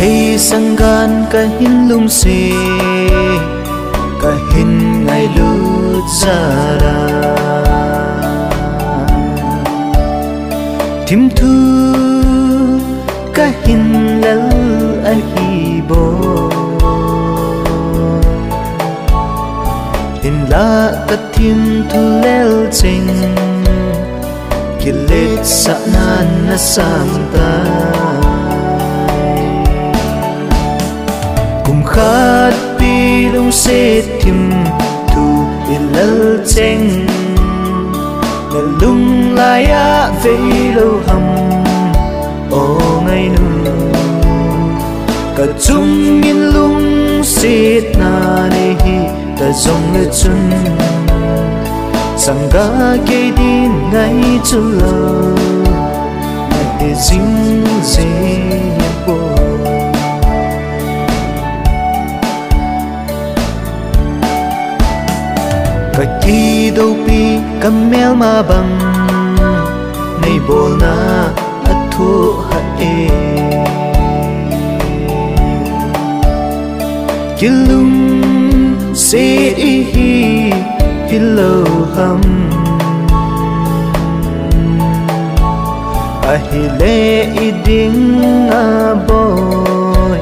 thei sang gan ka hin lung se ka hin ngai lut zara tim thu ka hin lal a hi bo in la ka tim thu lel ching kilet sa nan na sam ta kum khat pi lung se tim thu ilal cheng na lung la ya ve lo ham o ngai nu ka chung in lung sit na ne hi ta zong le chun sanga ke din ngai chu lo na he jing je bo ka ti do pi kamel ma bang nei bol na athu ha e kilung se hi hello ham a hele iding a boy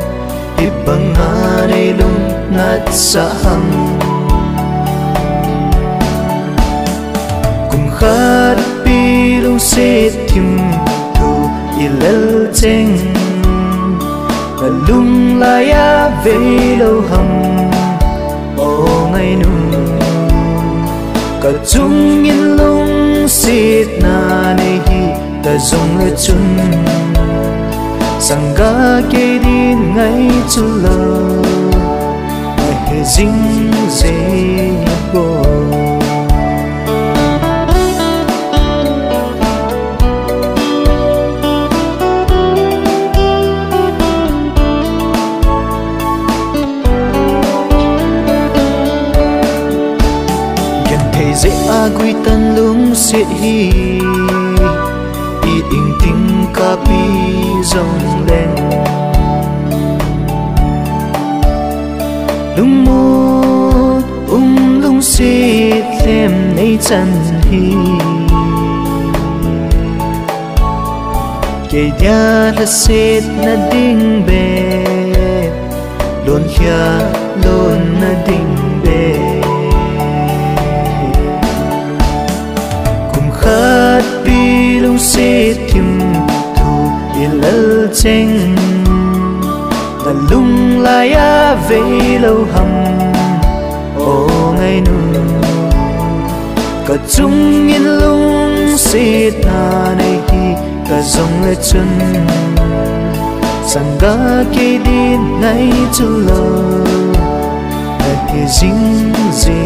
ibangare lung nat sa ham kum khat pi lung se tim thu ilal cheng la lung la ya ve lo ham o ngai nu ka chung in lung sit na ne hi ta zong le chun sanga ke din ngai chu lo a he jing je bo dễ agui tan lung se hi i ing ting ka pi zong len lung mo lung se them nei chan hi ke dia la set na ding be lon hia lon na ding be khat pi lung se tim thu ilal cheng la lung la ya ve lo ham o ngai nu ka chung in lung se na nei hi ka zong le chun sanga ke din ngai chu lo na he jing je